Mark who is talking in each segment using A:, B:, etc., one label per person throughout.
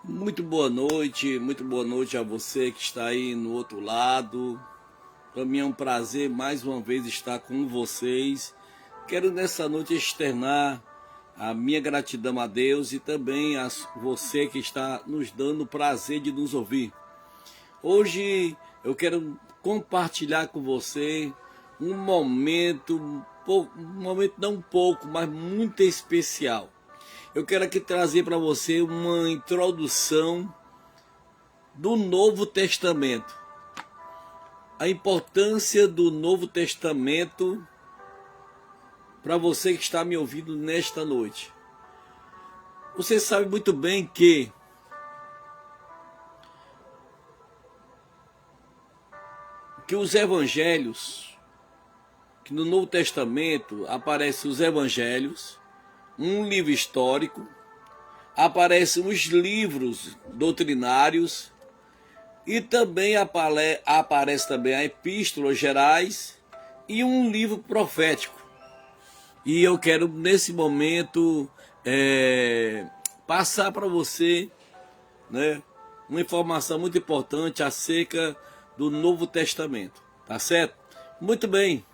A: Muito boa noite a você que está aí no outro lado. Para mim é um prazer mais uma vez estar com vocês. Quero nessa noite externar a minha gratidão a Deus e também a você que está nos dando o prazer de nos ouvir. Hoje eu quero compartilhar com você um momento não um pouco, mas muito especial. Eu quero aqui trazer para você uma introdução do Novo Testamento. A importância do Novo Testamento para você que está me ouvindo nesta noite. Você sabe muito bem que os evangelhos, que no Novo Testamento aparecem os evangelhos, um livro histórico, aparecem os livros doutrinários e também aparece também a epístolas gerais e um livro profético. E eu quero nesse momento passar para você, né, uma informação muito importante acerca do Novo Testamento, tá certo? Muito bem,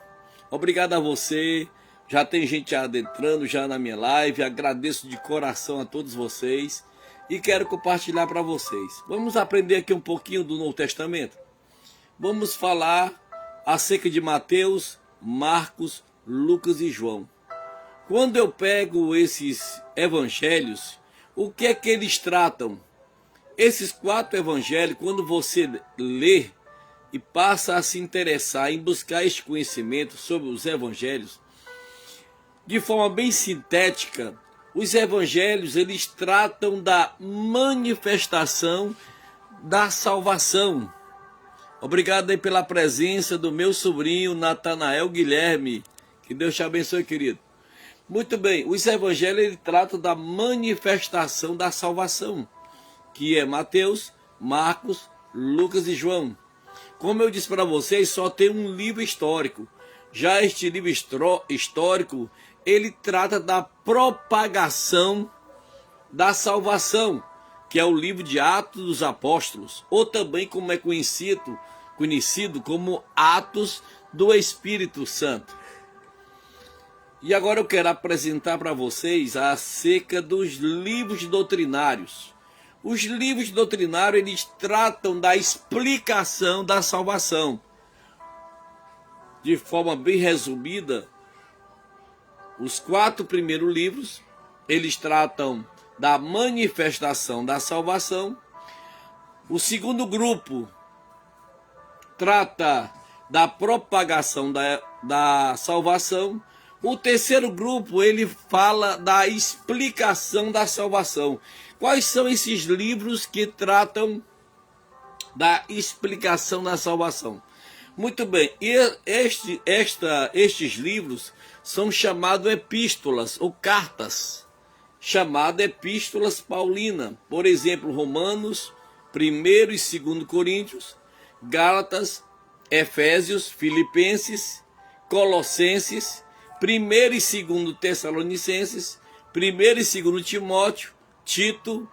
A: obrigado a você. Já tem gente adentrando já na minha live, agradeço de coração a todos vocês e quero compartilhar para vocês. Vamos aprender aqui um pouquinho do Novo Testamento. Vamos falar acerca de Mateus, Marcos, Lucas e João. Quando eu pego esses evangelhos, o que é que eles tratam? Esses 4 evangelhos, quando você lê e passa a se interessar em buscar este conhecimento sobre os evangelhos, de forma bem sintética, os evangelhos eles tratam da manifestação da salvação. Obrigado aí pela presença do meu sobrinho Natanael Guilherme. Que Deus te abençoe, querido. Muito bem, os evangelhos eles tratam da manifestação da salvação, que é Mateus, Marcos, Lucas e João. Como eu disse para vocês, só tem um livro histórico. Já este livro histórico, ele trata da propagação da salvação, que é o livro de Atos dos Apóstolos, ou também como é conhecido como Atos do Espírito Santo. E agora eu quero apresentar para vocês acerca dos livros doutrinários. Os livros doutrinários, eles tratam da explicação da salvação. De forma bem resumida, os 4 primeiros livros, eles tratam da manifestação da salvação. O segundo grupo trata da propagação da salvação. O terceiro grupo, ele fala da explicação da salvação. Quais são esses livros que tratam da explicação da salvação? Muito bem, e estes livros são chamados epístolas ou cartas, chamadas epístolas paulinas. Por exemplo, Romanos, 1º e 2º Coríntios, Gálatas, Efésios, Filipenses, Colossenses, 1º e 2º Tessalonicenses, 1º e 2º Timóteo, Tito,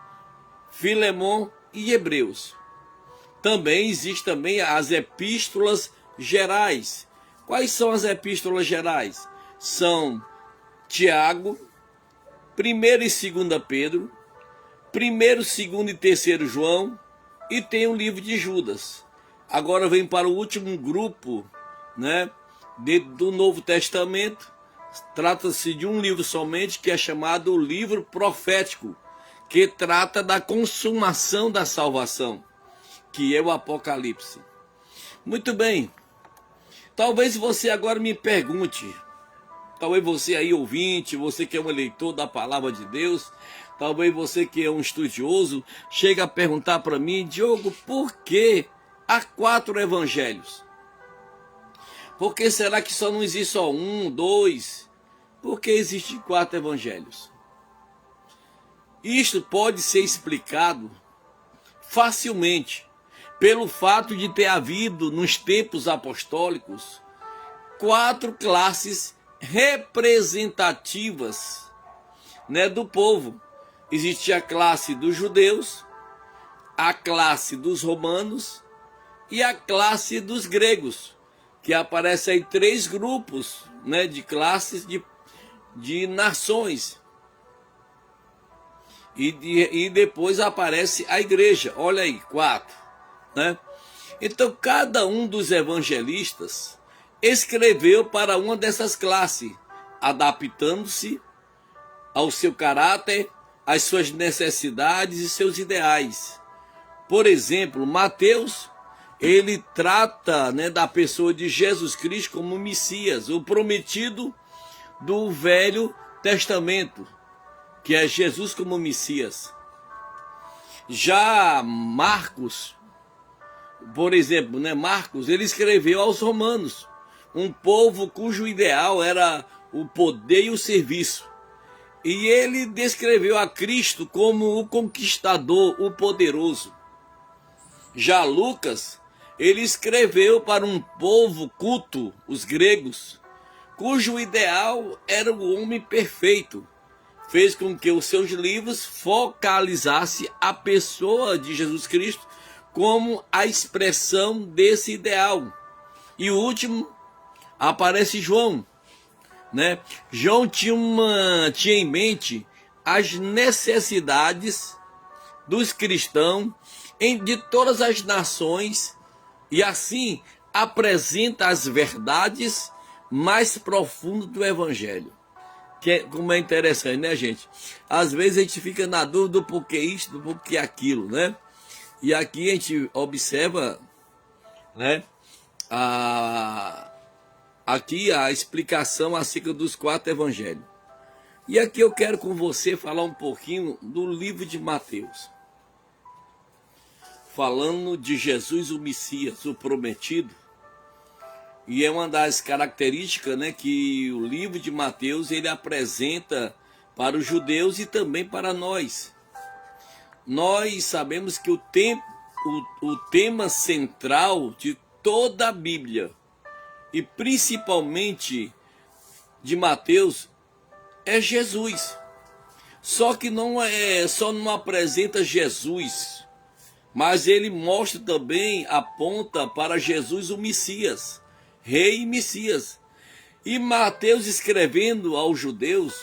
A: Filemon e Hebreus. Também existem as epístolas gerais. Quais são as epístolas gerais? São Tiago, 1º e 2º Pedro, 1º, 2º e 3º João, e tem o livro de Judas. Agora vem para o último grupo, né, do Novo Testamento. Trata-se de um livro somente que é chamado o livro profético, que trata da consumação da salvação, que é o Apocalipse. Muito bem, talvez você agora me pergunte, talvez você aí ouvinte, você que é um leitor da palavra de Deus, talvez você que é um estudioso, chega a perguntar para mim: Diogo, por que há 4 evangelhos? Por que será que só não existe só 1, 2? Por que existem 4 evangelhos? Isto pode ser explicado facilmente pelo fato de ter havido, nos tempos apostólicos, 4 classes representativas, né, do povo. Existia a classe dos judeus, a classe dos romanos e a classe dos gregos, que aparece aí 3 grupos, né, de classes de nações. E depois aparece a igreja, olha aí, 4, né? Então cada um dos evangelistas escreveu para uma dessas classes, adaptando-se ao seu caráter, às suas necessidades e seus ideais. Por exemplo, Mateus, ele trata, né, da pessoa de Jesus Cristo como Messias, o prometido do Velho Testamento, que é Jesus como Messias. Já Marcos, por exemplo, né, Marcos, ele escreveu aos romanos, um povo cujo ideal era o poder e o serviço. E ele descreveu a Cristo como o conquistador, o poderoso. Já Lucas, ele escreveu para um povo culto, os gregos, cujo ideal era o homem perfeito. Fez com que os seus livros focalizassem a pessoa de Jesus Cristo como a expressão desse ideal. E o último, aparece João, né? João tinha em mente as necessidades dos cristãos de todas as nações e assim apresenta as verdades mais profundas do Evangelho. Como é interessante, né, gente? Às vezes a gente fica na dúvida do porquê isso, do porquê aquilo, né? E aqui a gente observa, né, aqui a explicação acerca dos 4 evangelhos. E aqui eu quero com você falar um pouquinho do livro de Mateus. Falando de Jesus, o Messias, o prometido. E é uma das características, né, que o livro de Mateus ele apresenta para os judeus e também para nós. Nós sabemos que o tema central de toda a Bíblia, e principalmente de Mateus, é Jesus. Só que só não apresenta Jesus, mas ele mostra também, aponta para Jesus o Messias, Rei e Messias. E Mateus, escrevendo aos judeus,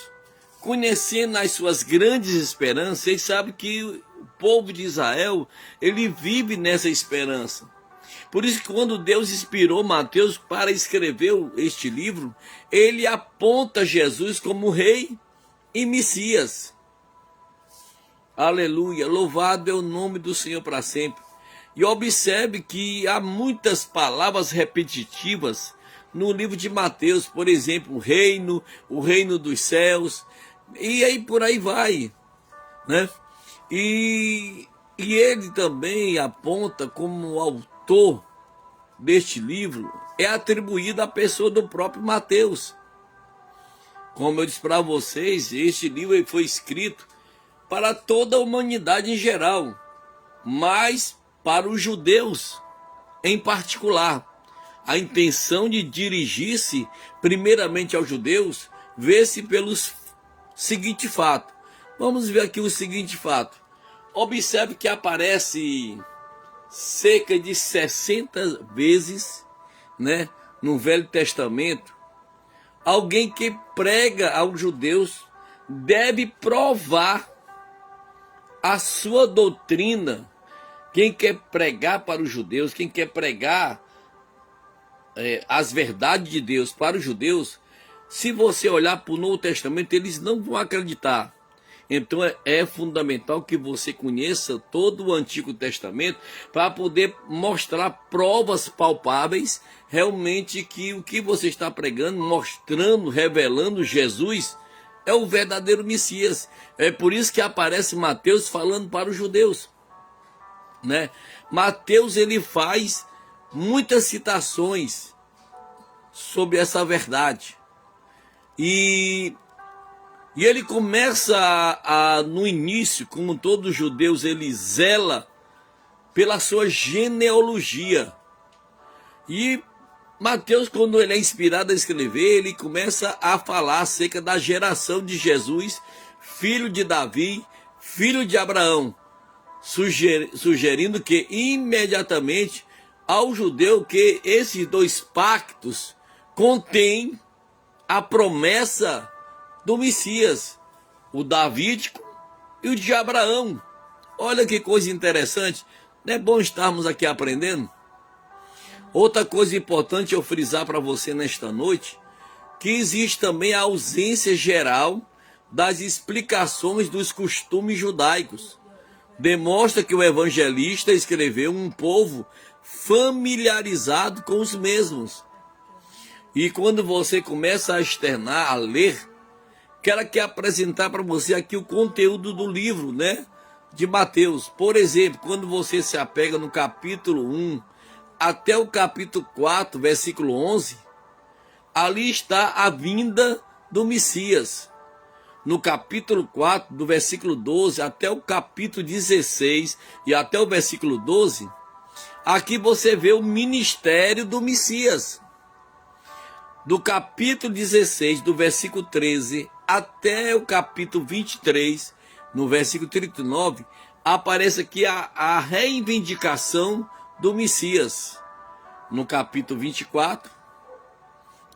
A: conhecendo as suas grandes esperanças, ele sabe que o povo de Israel, ele vive nessa esperança. Por isso que quando Deus inspirou Mateus para escrever este livro, ele aponta Jesus como Rei e Messias. Aleluia, louvado é o nome do Senhor para sempre. E observe que há muitas palavras repetitivas no livro de Mateus, por exemplo, o reino dos céus, e aí por aí vai, né? E ele também aponta como autor deste livro, é atribuído à pessoa do próprio Mateus. Como eu disse para vocês, este livro foi escrito para toda a humanidade em geral, mas para os judeus em particular. A intenção de dirigir-se primeiramente aos judeus vê-se pelos seguinte fato. Vamos ver aqui o seguinte fato. Observe que aparece cerca de 60 vezes, né, no Velho Testamento, alguém que prega aos judeus deve provar a sua doutrina. Quem quer pregar para os judeus, quem quer pregar as verdades de Deus para os judeus, se você olhar para o Novo Testamento, eles não vão acreditar. Então é fundamental que você conheça todo o Antigo Testamento para poder mostrar provas palpáveis realmente que o que você está pregando, mostrando, revelando Jesus é o verdadeiro Messias. É por isso que aparece Mateus falando para os judeus, né? Mateus ele faz muitas citações sobre essa verdade. E ele começa no início, como todos os judeus, ele zela pela sua genealogia. E Mateus, quando ele é inspirado a escrever, ele começa a falar acerca da geração de Jesus, filho de Davi, filho de Abraão. sugerindo que imediatamente ao judeu que esses dois pactos contêm a promessa do Messias, o davídico e o de Abraão. Olha que coisa interessante, não é bom estarmos aqui aprendendo? Outra coisa importante eu frisar para você nesta noite, que existe também a ausência geral das explicações dos costumes judaicos. Demonstra que o evangelista escreveu um povo familiarizado com os mesmos. E quando você começa a externar, a ler, quero aqui apresentar para você aqui o conteúdo do livro, né, de Mateus. Por exemplo, quando você se apega no capítulo 1 até o capítulo 4, versículo 11, ali está a vinda do Messias. No capítulo 4, do versículo 12 até o capítulo 16 e até o versículo 12, aqui você vê o ministério do Messias. Do capítulo 16, do versículo 13 até o capítulo 23, no versículo 39, aparece aqui a reivindicação do Messias. No capítulo 24,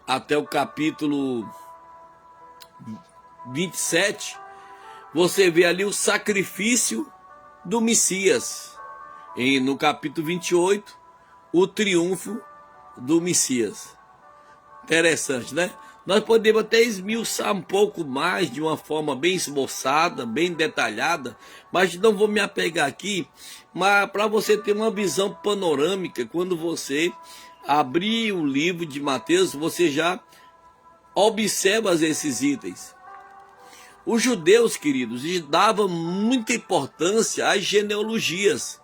A: até o capítulo 27, você vê ali o sacrifício do Messias. E no capítulo 28, o triunfo do Messias. Interessante, né? Nós podemos até esmiuçar um pouco mais de uma forma bem esboçada, bem detalhada, mas não vou me apegar aqui, mas para você ter uma visão panorâmica, quando você abrir o livro de Mateus, você já observa esses itens. Os judeus, queridos, davam muita importância às genealogias.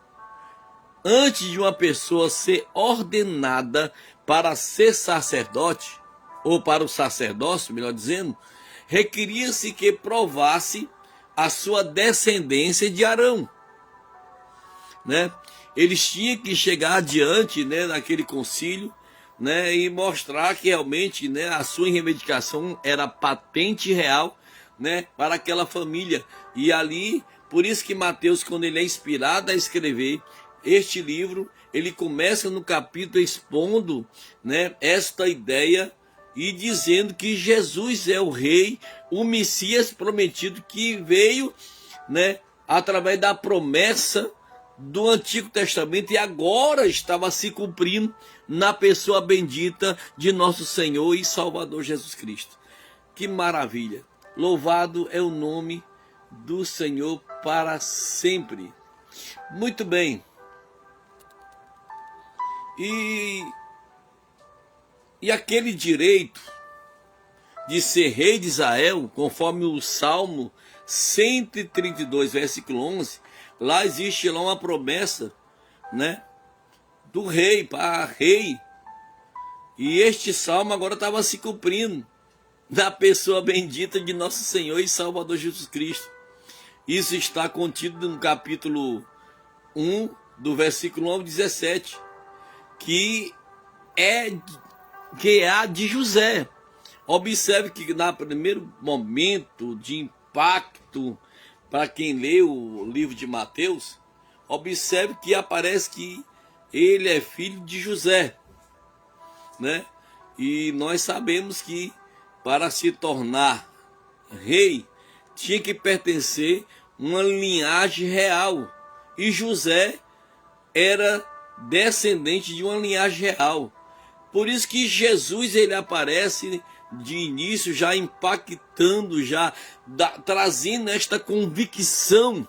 A: Antes de uma pessoa ser ordenada para ser sacerdote, ou para o sacerdócio, melhor dizendo, requeria-se que provasse a sua descendência de Arão, né? Eles tinham que chegar adiante, né, daquele concílio, né, e mostrar que realmente, né, a sua reivindicação era patente e real, né, para aquela família. E ali, por isso que Mateus, quando ele é inspirado a escrever este livro, ele começa no capítulo expondo, né, esta ideia e dizendo que Jesus é o rei, o Messias prometido que veio, né, através da promessa do Antigo Testamento e agora estava se cumprindo na pessoa bendita de nosso Senhor e Salvador Jesus Cristo. Que maravilha! Louvado é o nome do Senhor para sempre. Muito bem. E aquele direito de ser rei de Israel, conforme o Salmo 132, versículo 11, lá existe lá uma promessa, né, do rei para rei. E este salmo agora estava se cumprindo da pessoa bendita de nosso Senhor e Salvador Jesus Cristo. Isso está contido no capítulo 1, do versículo 1 ao 17, que é a de José. Observe que no primeiro momento de impacto, para quem lê o livro de Mateus, observe que aparece que ele é filho de José, né? E nós sabemos que para se tornar rei, tinha que pertencer uma linhagem real. E José era descendente de uma linhagem real. Por isso que Jesus ele aparece de início já impactando, já trazendo esta convicção,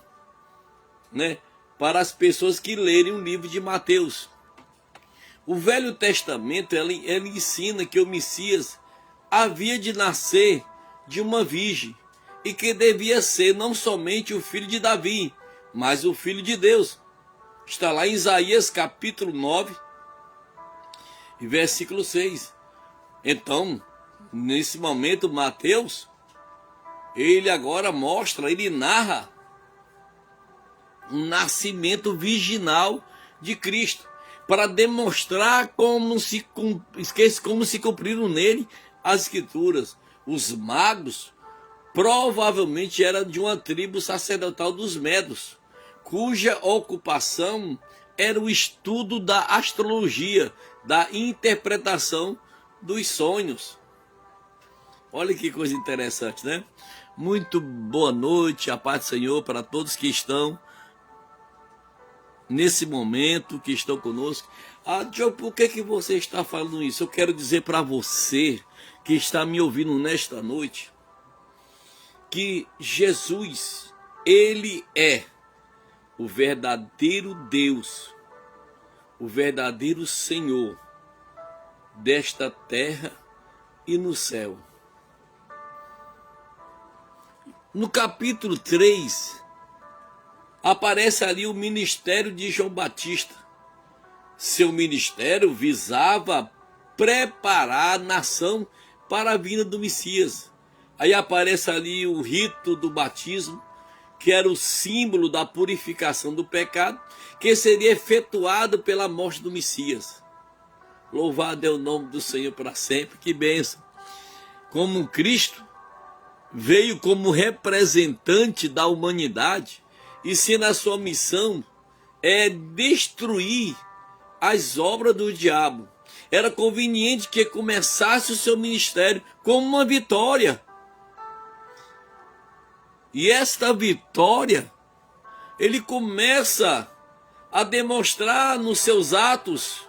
A: né, para as pessoas que lerem o livro de Mateus. O Velho Testamento ele ensina que o Messias havia de nascer de uma virgem e que devia ser não somente o filho de Davi, mas o filho de Deus. Está lá em Isaías capítulo 9 e versículo 6. Então, nesse momento, Mateus, ele agora mostra, ele narra um nascimento virginal de Cristo, para demonstrar como se cumpriram nele as escrituras. Os magos provavelmente eram de uma tribo sacerdotal dos Medos, cuja ocupação era o estudo da astrologia, da interpretação dos sonhos. Olha que coisa interessante, né? Muito boa noite, a paz do Senhor para todos que estão nesse momento, que estão conosco. Diogo, por que você está falando isso? Eu quero dizer para você que está me ouvindo nesta noite, que Jesus, ele é o verdadeiro Deus, o verdadeiro Senhor desta terra e no céu. No capítulo 3, aparece ali o ministério de João Batista. Seu ministério visava preparar a nação para a vinda do Messias. Aí aparece ali o rito do batismo, que era o símbolo da purificação do pecado, que seria efetuado pela morte do Messias. Louvado é o nome do Senhor para sempre, que bênção. Como Cristo veio como representante da humanidade, e sendo a sua missão é destruir as obras do diabo, era conveniente que começasse o seu ministério como uma vitória. E esta vitória, ele começa a demonstrar nos seus atos,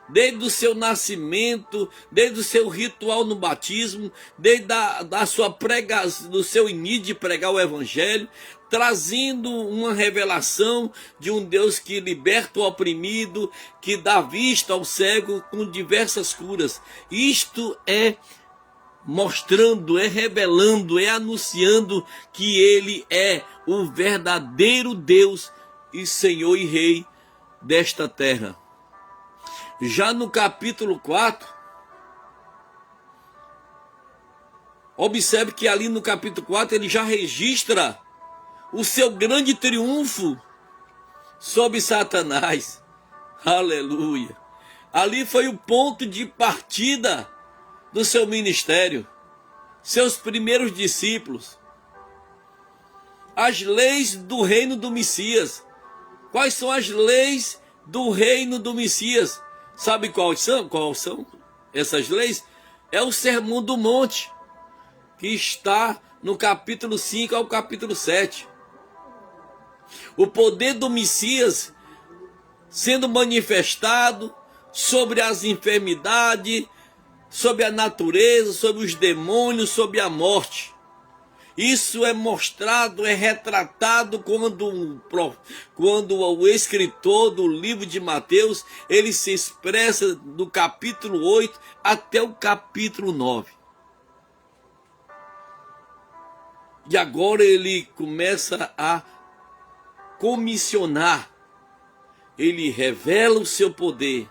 A: desde o seu nascimento, desde o seu ritual no batismo, desde da sua pregação, do seu início de pregar o evangelho, trazendo uma revelação de um Deus que liberta o oprimido, que dá vista ao cego com diversas curas. Isto é mostrando, é revelando, é anunciando que ele é o verdadeiro Deus e Senhor e Rei desta terra. Já no capítulo 4, observe que ali no capítulo 4 ele já registra o seu grande triunfo sobre Satanás. Aleluia! Ali foi o ponto de partida do seu ministério, seus primeiros discípulos, as leis do reino do Messias. Quais são as leis do reino do Messias? Sabe quais são? Quais são essas leis? É o Sermão do Monte, que está no capítulo 5 ao capítulo 7. O poder do Messias sendo manifestado sobre as enfermidades, sobre a natureza, sobre os demônios, sobre a morte. Isso é mostrado, é retratado quando o escritor do livro de Mateus, ele se expressa do capítulo 8 até o capítulo 9. E agora ele começa a comissionar. Ele revela o seu poder,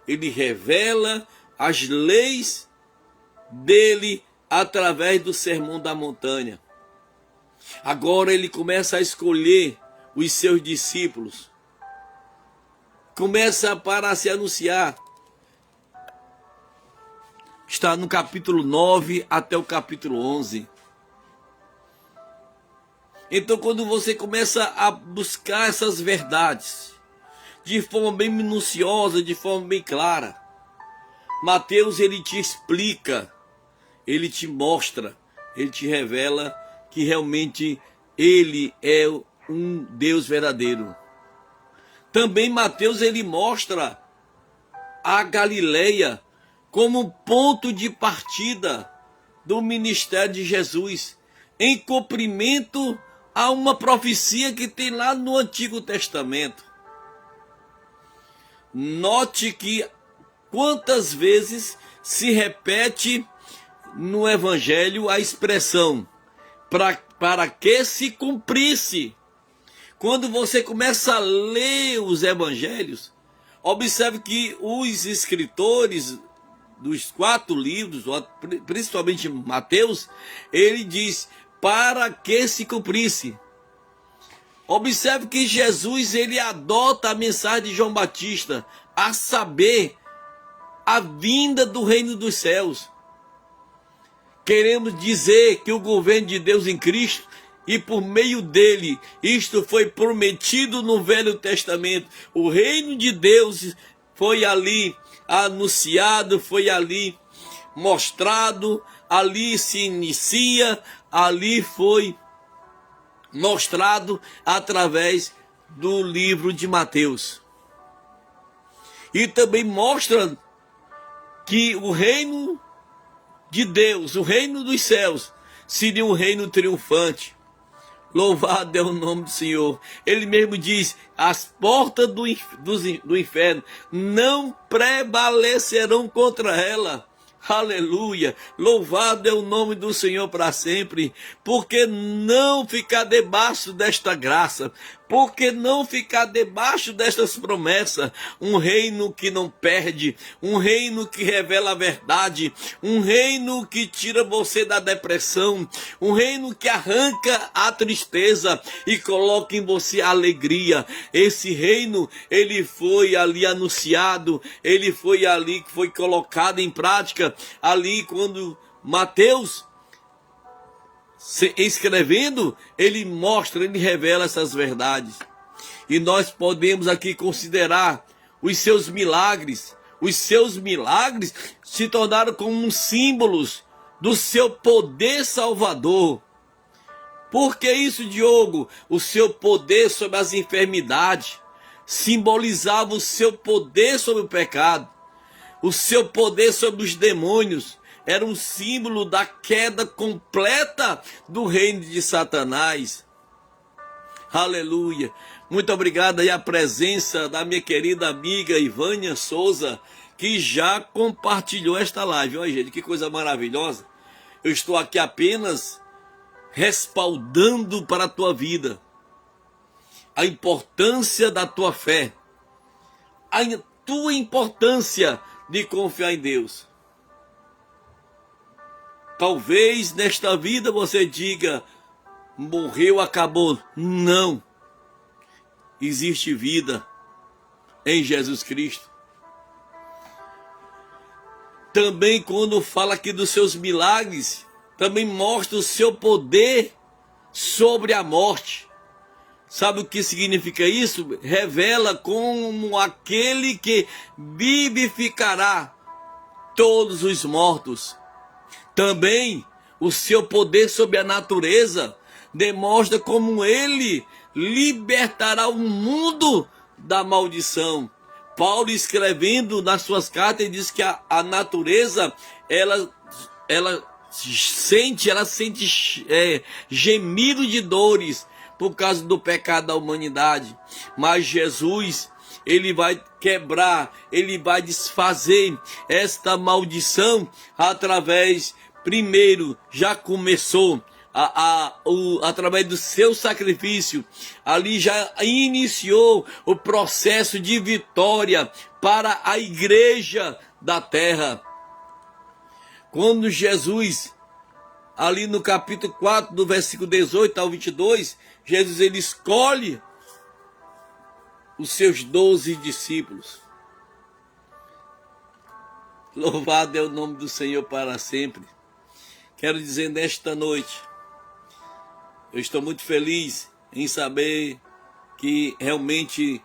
A: ele revela as leis dele através do Sermão da Montanha. Agora ele começa a escolher os seus discípulos. Começa para se anunciar. Está no capítulo 9 até o capítulo 11. Então, quando você começa a buscar essas verdades, de forma bem minuciosa, de forma bem clara, Mateus, ele te explica, ele te mostra, ele te revela que realmente ele é um Deus verdadeiro. Também Mateus, ele mostra a Galileia como ponto de partida do ministério de Jesus, em cumprimento a uma profecia que tem lá no Antigo Testamento. Note que quantas vezes se repete no Evangelho a expressão para que se cumprisse. Quando você começa a ler os Evangelhos, observe que os escritores dos 4 livros, principalmente Mateus, ele diz para que se cumprisse. Observe que Jesus, ele adota a mensagem de João Batista, a saber, a vinda do reino dos céus. Queremos dizer que o governo de Deus em Cristo e por meio dele, isto foi prometido no Velho Testamento. O reino de Deus foi ali anunciado, foi ali mostrado, ali se inicia, ali foi mostrado através do livro de Mateus. E também mostra que o reino de Deus, o reino dos céus, seria um reino triunfante. Louvado é o nome do Senhor. Ele mesmo diz: as portas do inferno não prevalecerão contra ela. Aleluia, louvado é o nome do Senhor para sempre. Porque não ficar debaixo desta graça? Porque não ficar debaixo destas promessas? Um reino que não perde, um reino que revela a verdade, um reino que tira você da depressão, um reino que arranca a tristeza e coloca em você a alegria. Esse reino, ele foi ali anunciado, ele foi ali que foi colocado em prática, ali quando Mateus, escrevendo, ele mostra, ele revela essas verdades. E nós podemos aqui considerar os seus milagres. Os seus milagres se tornaram como símbolos do seu poder salvador. Por que isso, Diogo? O seu poder sobre as enfermidades simbolizava o seu poder sobre o pecado. O seu poder sobre os demônios era um símbolo da queda completa do reino de Satanás. Aleluia. Muito obrigado aí a presença da minha querida amiga Ivânia Souza, que já compartilhou esta live. Olha, gente, que coisa maravilhosa. Eu estou aqui apenas respaldando para a tua vida a importância da tua fé, a tua importância de confiar em Deus. Talvez nesta vida você diga: morreu, acabou. Não. Existe vida em Jesus Cristo. Também quando fala aqui dos seus milagres, também mostra o seu poder sobre a morte. Sabe o que significa isso? Revela como aquele que vivificará todos os mortos. Também o seu poder sobre a natureza demonstra como ele libertará o mundo da maldição. Paulo, escrevendo nas suas cartas, diz que a natureza ela sente gemido de dores por causa do pecado da humanidade. Mas Jesus, ele vai quebrar, ele vai desfazer esta maldição através, primeiro, já começou através do seu sacrifício. Ali já iniciou o processo de vitória para a igreja da terra. Quando Jesus, ali no capítulo 4, do versículo 18 ao 22, Jesus, ele escolhe os seus 12 discípulos. Louvado é o nome do Senhor para sempre. Quero dizer nesta noite, eu estou muito feliz em saber que realmente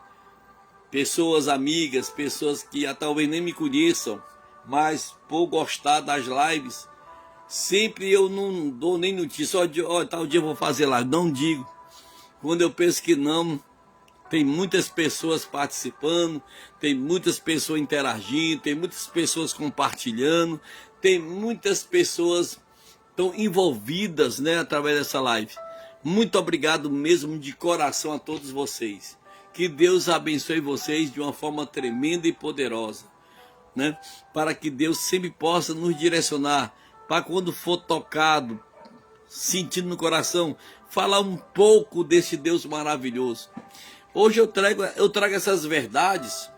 A: pessoas amigas, pessoas que talvez nem me conheçam, mas por gostar das lives, sempre eu não dou nem notícia. Tal dia eu vou fazer live, não digo. Quando eu penso que não, tem muitas pessoas participando, tem muitas pessoas interagindo, tem muitas pessoas compartilhando, tem muitas pessoas tão envolvidas, né, através dessa live. Muito obrigado mesmo de coração a todos vocês. Que Deus abençoe vocês de uma forma tremenda e poderosa, né? Para que Deus sempre possa nos direcionar, para quando for tocado, sentindo no coração, falar um pouco desse Deus maravilhoso. Hoje eu trago essas verdades,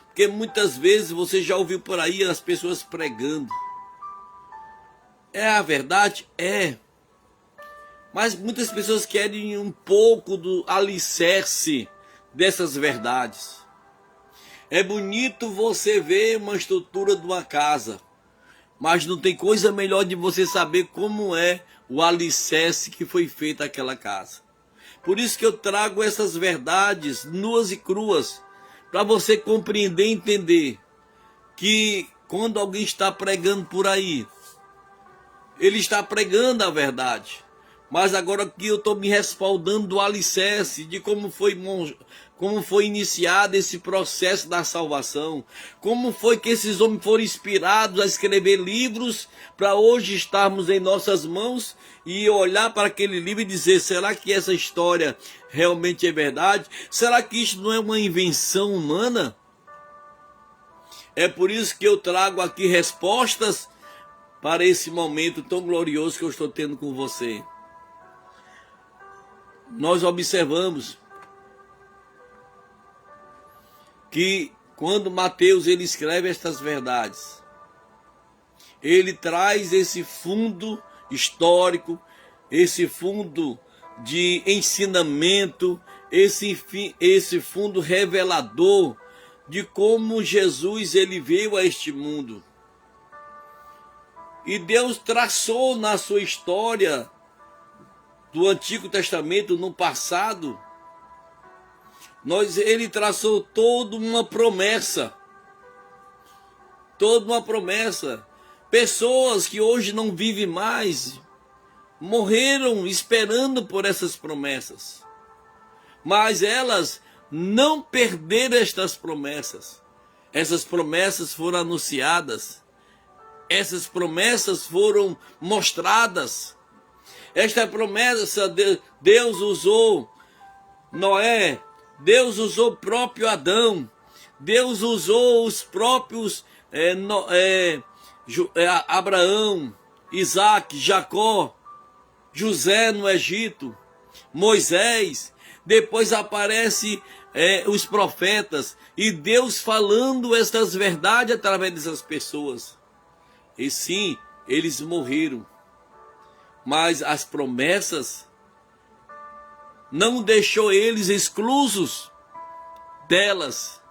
A: porque muitas vezes você já ouviu por aí as pessoas pregando. É a verdade? É. Mas muitas pessoas querem um pouco do alicerce dessas verdades. É bonito você ver uma estrutura de uma casa, mas não tem coisa melhor de você saber como é o alicerce que foi feito àquela casa. Por isso que eu trago essas verdades nuas e cruas, para você compreender e entender que quando alguém está pregando por aí, ele está pregando a verdade. Mas agora aqui eu estou me respaldando do alicerce, de como foi iniciado esse processo da salvação, como foi que esses homens foram inspirados a escrever livros para hoje estarmos em nossas mãos e olhar para aquele livro e dizer, será que essa história realmente é verdade? Será que isso não é uma invenção humana? É por isso que eu trago aqui respostas para esse momento tão glorioso que eu estou tendo com você. Nós observamos que quando Mateus ele escreve estas verdades, ele traz esse fundo histórico, esse fundo de ensinamento, esse fundo revelador de como Jesus ele veio a este mundo. E Deus traçou na sua história do Antigo Testamento, no passado, ele traçou toda uma promessa. Toda uma promessa. Pessoas que hoje não vivem mais, morreram esperando por essas promessas. Mas elas não perderam estas promessas. Essas promessas foram anunciadas. Essas promessas foram mostradas. Esta promessa, Deus usou Noé, Deus usou o próprio Adão, Deus usou os próprios Abraão, Isaac, Jacó, José no Egito, Moisés. Depois aparece os profetas e Deus falando estas verdades através dessas pessoas. E sim, eles morreram. Mas as promessas não deixou eles exclusos delas,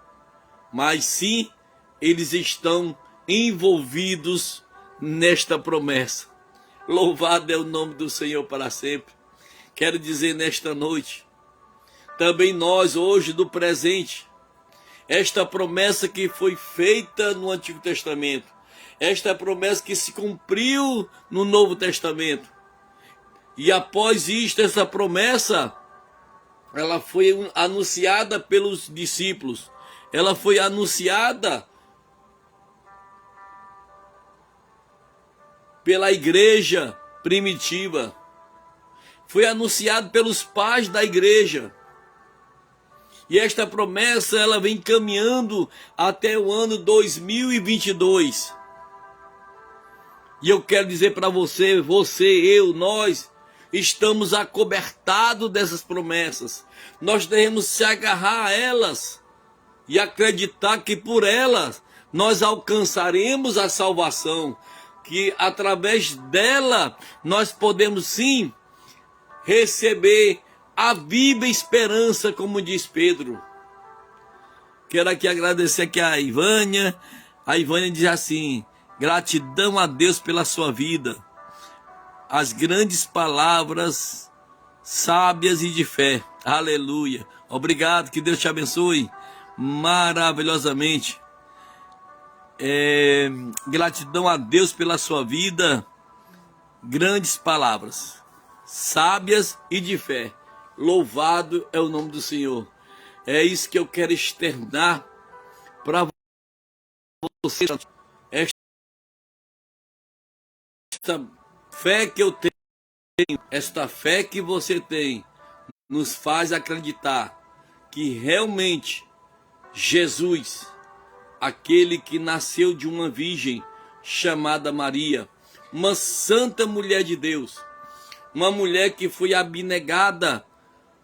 A: mas sim eles estão envolvidos nesta promessa. Louvado é o nome do Senhor para sempre. Quero dizer nesta noite, também nós hoje do presente, esta promessa que foi feita no Antigo Testamento, esta promessa que se cumpriu no Novo Testamento. E após isto, essa promessa, ela foi anunciada pelos discípulos. Ela foi anunciada pela igreja primitiva. Foi anunciado pelos pais da igreja. E esta promessa, ela vem caminhando até o ano 2022. E eu quero dizer para você, eu, nós, estamos acobertados dessas promessas. Nós devemos se agarrar a elas e acreditar que por elas nós alcançaremos a salvação. Que através dela nós podemos sim receber a viva esperança, como diz Pedro. Quero aqui agradecer aqui a Ivânia. A Ivânia diz assim: gratidão a Deus pela sua vida. As grandes palavras sábias e de fé. Aleluia. Obrigado, que Deus te abençoe maravilhosamente. Gratidão a Deus pela sua vida. Grandes palavras sábias e de fé. Louvado é o nome do Senhor. É isso que eu quero externar para você. Esta fé que eu tenho, esta fé que você tem, nos faz acreditar que realmente Jesus, aquele que nasceu de uma virgem chamada Maria, uma santa mulher de Deus, uma mulher que foi abnegada,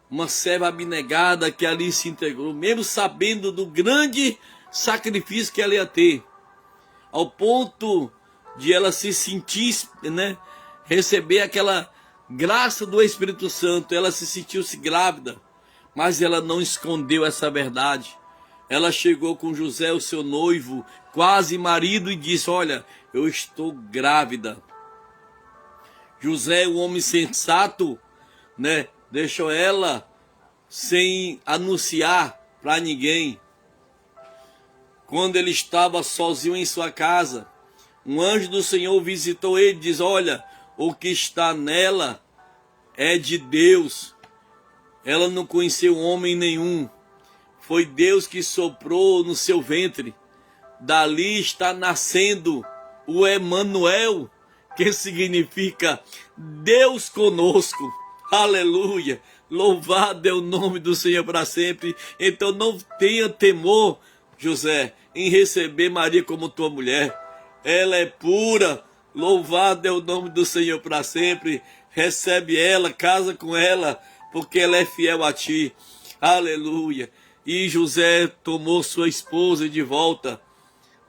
A: uma serva abnegada que ali se integrou, mesmo sabendo do grande sacrifício que ela ia ter, ao ponto de ela se sentir, receber aquela graça do Espírito Santo. Ela se sentiu-se grávida, mas ela não escondeu essa verdade. Ela chegou com José, o seu noivo, quase marido, e disse: olha, eu estou grávida. José, o homem sensato, né, deixou ela sem anunciar para ninguém. Quando ele estava sozinho em sua casa, um anjo do Senhor visitou ele e diz: olha, o que está nela é de Deus. Ela não conheceu homem nenhum. Foi Deus que soprou no seu ventre. Dali está nascendo o Emanuel, que significa Deus conosco. Aleluia! Louvado é o nome do Senhor para sempre. Então não tenha temor, José, em receber Maria como tua mulher. Ela é pura. Louvado é o nome do Senhor para sempre. Recebe ela, casa com ela, porque ela é fiel a ti. Aleluia! E José tomou sua esposa de volta.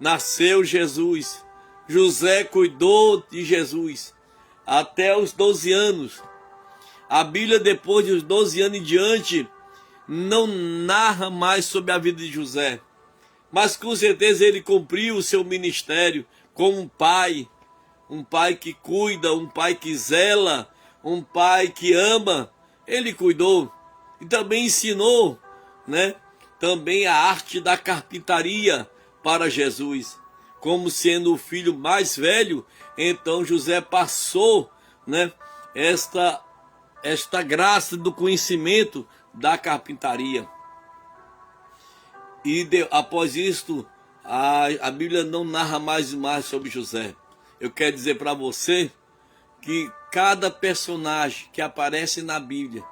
A: Nasceu Jesus. José cuidou de Jesus até os 12 anos. A Bíblia, depois dos 12 anos em diante, não narra mais sobre a vida de José. Mas com certeza ele cumpriu o seu ministério como um pai que cuida, um pai que zela, um pai que ama. Ele cuidou e também ensinou, né? Também a arte da carpintaria para Jesus. Como sendo o filho mais velho, então José passou, né, esta graça do conhecimento da carpintaria. E após isto, a Bíblia não narra mais sobre José. Eu quero dizer para você que cada personagem que aparece na Bíblia,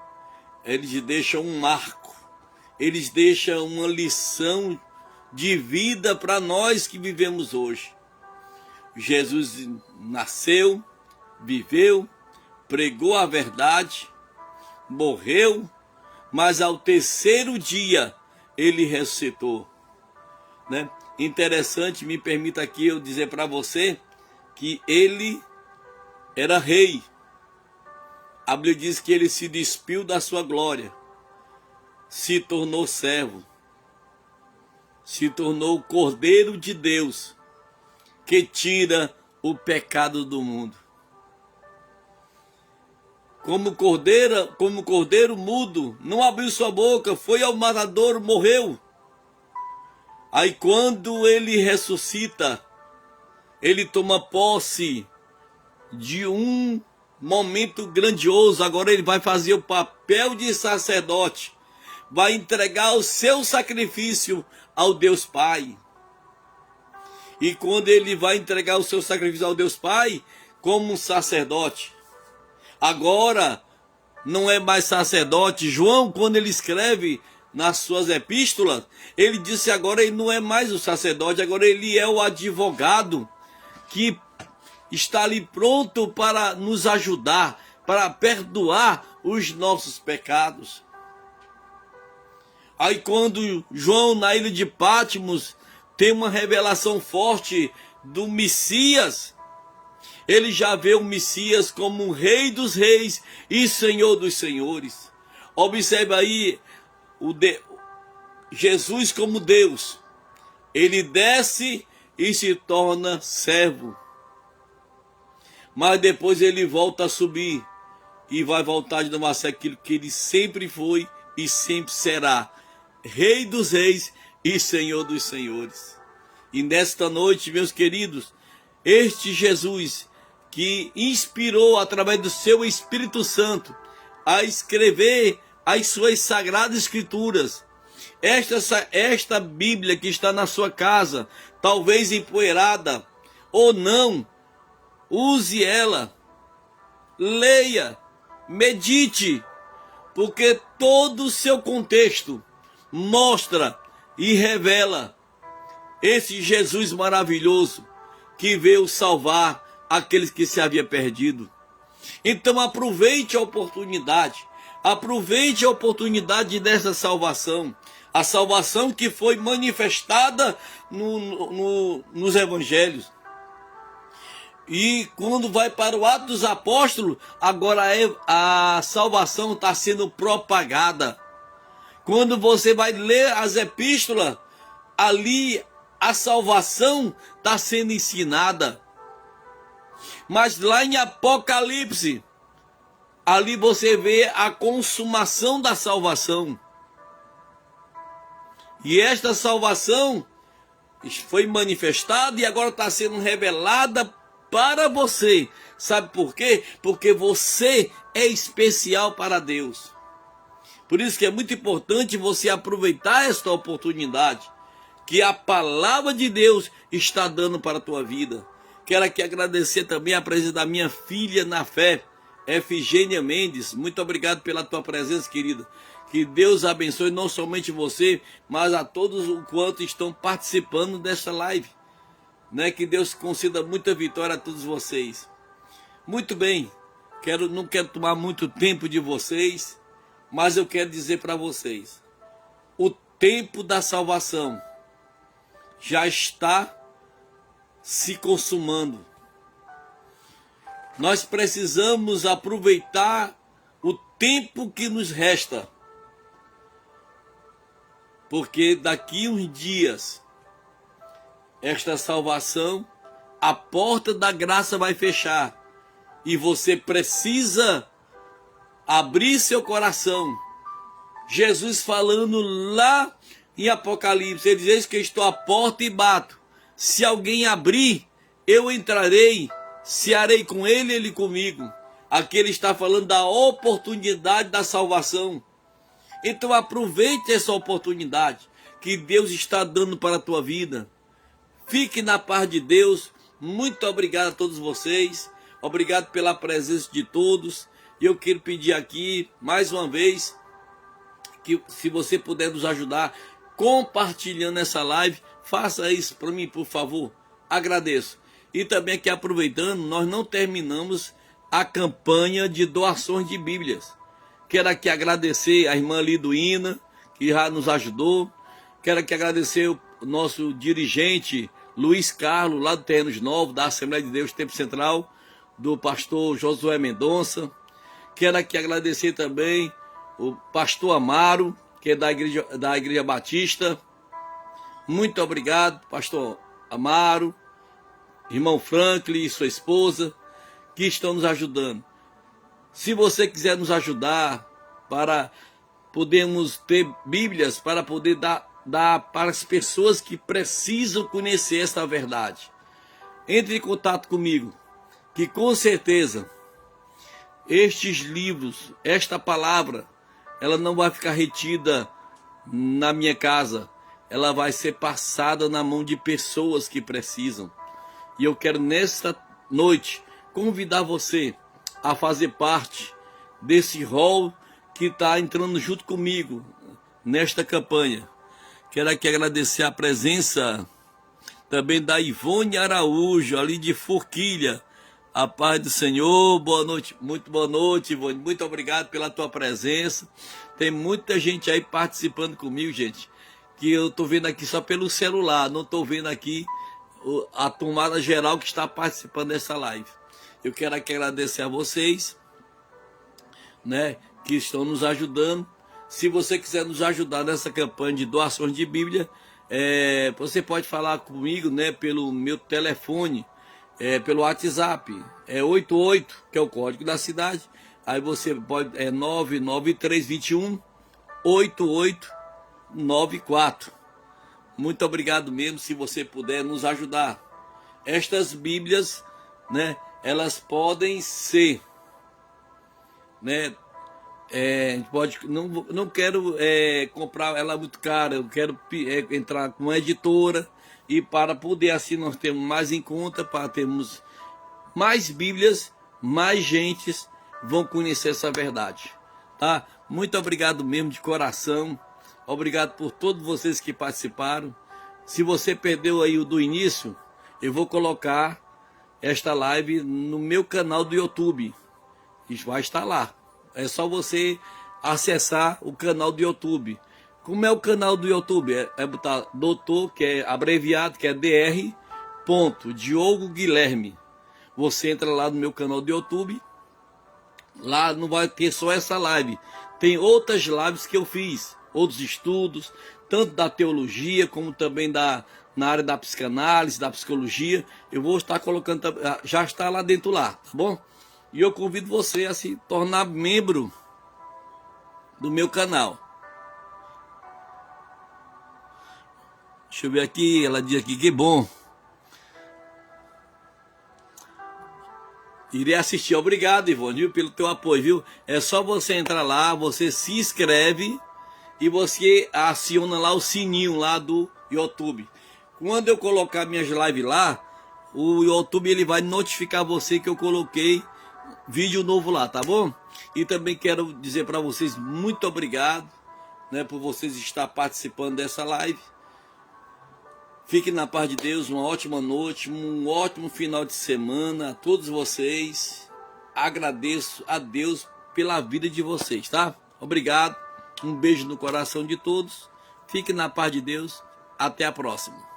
A: eles deixam um marco, eles deixam uma lição de vida para nós que vivemos hoje. Jesus nasceu, viveu, pregou a verdade, morreu, mas ao terceiro dia ele ressuscitou, né? Interessante, me permita aqui eu dizer para você que ele era rei. A Bíblia diz que ele se despiu da sua glória, se tornou servo, se tornou o Cordeiro de Deus, que tira o pecado do mundo. Como cordeiro mudo, não abriu sua boca, foi ao matadouro, morreu. Aí quando ele ressuscita, ele toma posse de um momento grandioso. Agora ele vai fazer o papel de sacerdote, vai entregar o seu sacrifício ao Deus Pai. E quando ele vai entregar o seu sacrifício ao Deus Pai, como um sacerdote, agora não é mais sacerdote. João, quando ele escreve nas suas epístolas, ele disse agora ele não é mais o sacerdote, agora ele é o advogado que está ali pronto para nos ajudar, para perdoar os nossos pecados. Aí quando João, na ilha de Patmos, tem uma revelação forte do Messias, ele já vê o Messias como o Rei dos Reis e Senhor dos Senhores. Observe aí Jesus como Deus. Ele desce e se torna servo. Mas depois ele volta a subir e vai voltar de novo a ser aquilo que ele sempre foi e sempre será: Rei dos Reis e Senhor dos Senhores. E nesta noite, meus queridos, este Jesus que inspirou através do seu Espírito Santo a escrever as suas sagradas escrituras, esta Bíblia que está na sua casa, talvez empoeirada ou não, use ela, leia, medite, porque todo o seu contexto mostra e revela esse Jesus maravilhoso que veio salvar aqueles que se haviam perdido. Então aproveite a oportunidade dessa salvação, a salvação que foi manifestada nos evangelhos. E quando vai para o Atos dos Apóstolos, agora a salvação está sendo propagada. Quando você vai ler as epístolas, ali a salvação está sendo ensinada. Mas lá em Apocalipse, ali você vê a consumação da salvação. E esta salvação foi manifestada e agora está sendo revelada para você. Sabe por quê? Porque você é especial para Deus. Por isso que é muito importante você aproveitar esta oportunidade que a palavra de Deus está dando para a tua vida. Quero aqui agradecer também a presença da minha filha na fé, Efigênia Mendes. Muito obrigado pela tua presença, querida. Que Deus abençoe não somente você, mas a todos o quanto estão participando desta live. Né? Que Deus conceda muita vitória a todos vocês. Muito bem, não quero tomar muito tempo de vocês, mas eu quero dizer para vocês, o tempo da salvação já está se consumando. Nós precisamos aproveitar o tempo que nos resta, porque daqui uns dias, esta salvação, a porta da graça vai fechar. E você precisa abrir seu coração. Jesus falando lá em Apocalipse, ele diz que eu estou à porta e bato. Se alguém abrir, eu entrarei, cearei com ele, ele comigo. Aqui ele está falando da oportunidade da salvação. Então aproveite essa oportunidade que Deus está dando para a tua vida. Fique na paz de Deus. Muito obrigado a todos vocês. Obrigado pela presença de todos. E eu quero pedir aqui, mais uma vez, que se você puder nos ajudar compartilhando essa live, faça isso para mim, por favor. Agradeço. E também aqui aproveitando, nós não terminamos a campanha de doações de Bíblias. Quero aqui agradecer a irmã Liduína, que já nos ajudou. Quero aqui agradecer o nosso dirigente, Luiz Carlos, lá do Terrenos Novos, da Assembleia de Deus Tempo Central, do pastor Josué Mendonça. Quero aqui agradecer também o pastor Amaro, que é da Igreja Batista. Muito obrigado, pastor Amaro, irmão Franklin e sua esposa, que estão nos ajudando. Se você quiser nos ajudar para podermos ter Bíblias, para poder dar para as pessoas que precisam conhecer esta verdade, entre em contato comigo, que com certeza estes livros, esta palavra, ela não vai ficar retida na minha casa, ela vai ser passada na mão de pessoas que precisam. E eu quero nesta noite convidar você a fazer parte desse rol que está entrando junto comigo nesta campanha. Quero aqui agradecer a presença também da Ivone Araújo, ali de Forquilha. A paz do Senhor, boa noite, muito boa noite, Ivone, muito obrigado pela tua presença. Tem muita gente aí participando comigo, gente, que eu estou vendo aqui só pelo celular, não estou vendo aqui a tomada geral que está participando dessa live. Eu quero aqui agradecer a vocês, né, que estão nos ajudando. Se você quiser nos ajudar nessa campanha de doações de Bíblia, você pode falar comigo, né, pelo meu telefone, pelo WhatsApp, 88, que é o código da cidade. Aí você pode, 99321 8894. Muito obrigado mesmo, se você puder nos ajudar. Estas Bíblias, né, elas podem ser, né, não quero comprar ela muito cara, eu quero entrar com uma editora, e para poder assim nós termos mais em conta, para termos mais Bíblias, mais gentes vão conhecer essa verdade, tá? Muito obrigado mesmo de coração, obrigado por todos vocês que participaram. Se você perdeu aí o do início, eu vou colocar esta live no meu canal do YouTube, isso vai estar lá. É só você acessar o canal do YouTube. Como é o canal do YouTube? É botar doutor, que é abreviado, que é Dr. Diogo Guilherme. Você entra lá no meu canal do YouTube. Lá não vai ter só essa live. Tem outras lives que eu fiz, outros estudos. tanto da teologia como também na área da psicanálise, da psicologia. Eu vou estar colocando, já está lá dentro lá, tá bom? E eu convido você a se tornar membro do meu canal. Deixa eu ver aqui, ela diz aqui, que bom. Irei assistir. Obrigado, Ivone, viu, pelo teu apoio, viu? É só você entrar lá, você se inscreve e você aciona lá o sininho lá do YouTube. Quando eu colocar minhas lives lá, o YouTube ele vai notificar você que eu coloquei vídeo novo lá, tá bom? E também quero dizer para vocês muito obrigado, né, por vocês estar participando dessa live. Fiquem na paz de Deus, uma ótima noite, um ótimo final de semana a todos vocês. Agradeço a Deus pela vida de vocês, tá? Obrigado, um beijo no coração de todos. Fiquem na paz de Deus, até a próxima.